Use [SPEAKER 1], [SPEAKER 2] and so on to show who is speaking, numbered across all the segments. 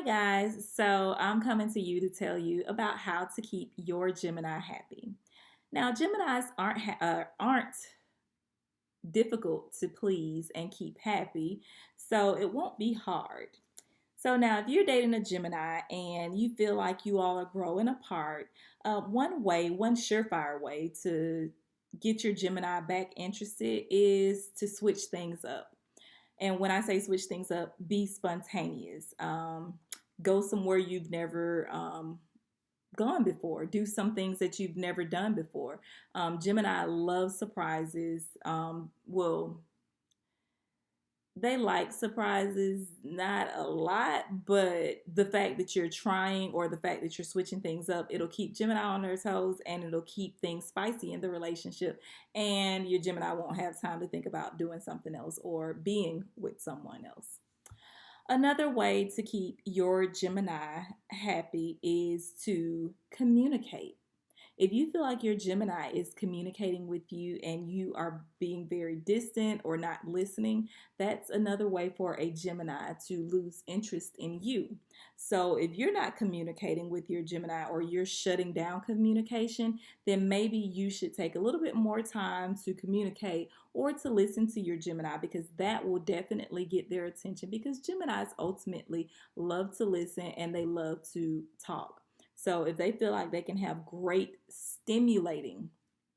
[SPEAKER 1] Guys. So I'm coming to you to tell you about how to keep your Gemini happy. Now, Geminis aren't difficult to please and keep happy, so it won't be hard. So now, if you're dating a Gemini and you feel like you all are growing apart, one surefire way to get your Gemini back interested is to switch things up. And when I say switch things up, be spontaneous. Go somewhere you've never gone before. Do some things that you've never done before. Gemini loves surprises. They like surprises, not a lot, but the fact that you're trying or the fact that you're switching things up, it'll keep Gemini on their toes and it'll keep things spicy in the relationship. And your Gemini won't have time to think about doing something else or being with someone else. Another way to keep your Gemini happy is to communicate. If you feel like your Gemini is communicating with you and you are being very distant or not listening, that's another way for a Gemini to lose interest in you. So if you're not communicating with your Gemini or you're shutting down communication, then maybe you should take a little bit more time to communicate or to listen to your Gemini, because that will definitely get their attention, because Geminis ultimately love to listen and they love to talk. So if they feel like they can have great stimulating,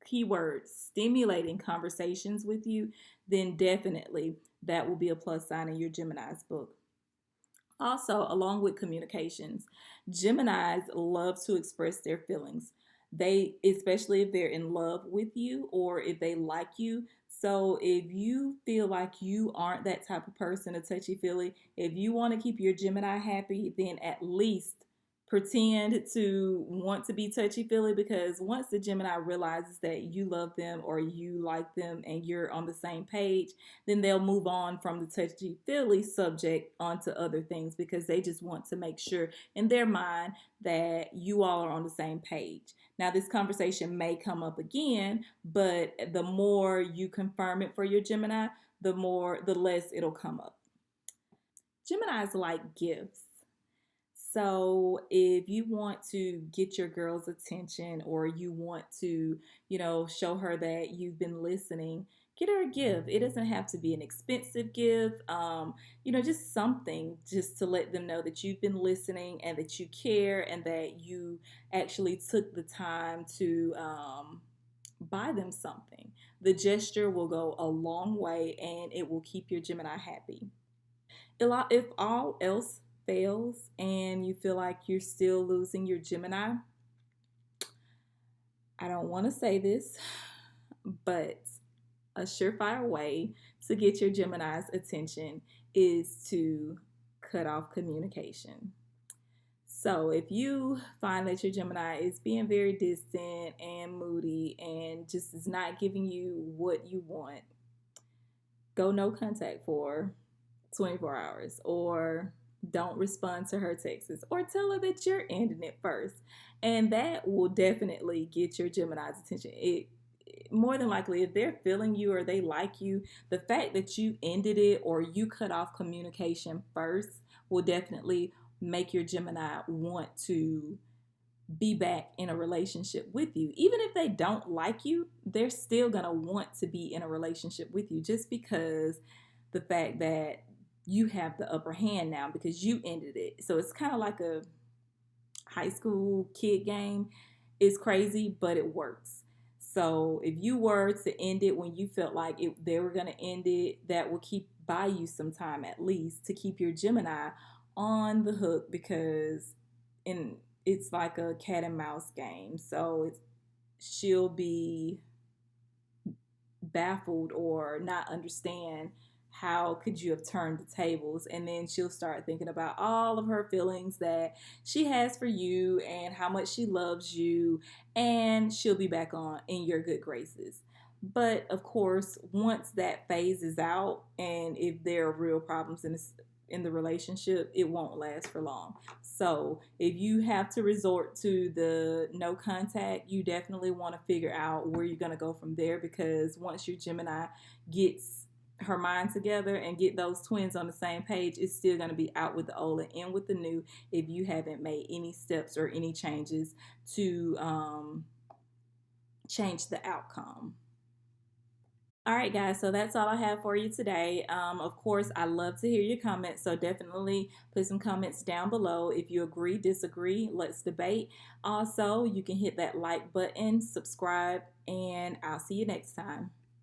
[SPEAKER 1] keyword stimulating conversations with you, then definitely that will be a plus sign in your Gemini's book. Also, along with communications, Geminis love to express their feelings. They, especially if they're in love with you or if they like you. So, if you feel like you aren't that type of person, a touchy feely, if you want to keep your Gemini happy, then at least pretend to want to be touchy feely, because once the Gemini realizes that you love them or you like them and you're on the same page, then they'll move on from the touchy feely subject onto other things, because they just want to make sure in their mind that you all are on the same page. Now, this conversation may come up again, but the more you confirm it for your Gemini, the less it'll come up. Geminis like gifts. So if you want to get your girl's attention or you want to, show her that you've been listening, get her a gift. It doesn't have to be an expensive gift. Just something just to let them know that you've been listening and that you care and that you actually took the time to buy them something. The gesture will go a long way and it will keep your Gemini happy. If all else fails and you feel like you're still losing your Gemini, I don't want to say this, but a surefire way to get your Gemini's attention is to cut off communication. So if you find that your Gemini is being very distant and moody and just is not giving you what you want, go no contact for 24 hours, or don't respond to her texts, or tell her that you're ending it first. And that will definitely get your Gemini's attention. It more than likely, if they're feeling you or they like you, the fact that you ended it or you cut off communication first will definitely make your Gemini want to be back in a relationship with you. Even if they don't like you, they're still going to want to be in a relationship with you, just because the fact that you have the upper hand now because you ended it. So it's kind of like a high school kid game. It's crazy, but it works. So if you were to end it when you felt like they were going to end it, that will buy you some time at least to keep your Gemini on the hook, because it's like a cat and mouse game. So she'll be baffled or not understand how could you have turned the tables, and then she'll start thinking about all of her feelings that she has for you and how much she loves you, and she'll be back on in your good graces. But of course, once that phase is out, and if there are real problems in the relationship, it won't last for long. So if you have to resort to the no contact, you definitely want to figure out where you're going to go from there, because once your Gemini gets her mind together and get those twins on the same page, it's still going to be out with the old and in with the new if you haven't made any steps or any changes to change the outcome. All right, guys, so that's all I have for you today. Of course, I love to hear your comments, so definitely put some comments down below. If you agree, disagree, let's debate. Also, you can hit that like button, subscribe, and I'll see you next time.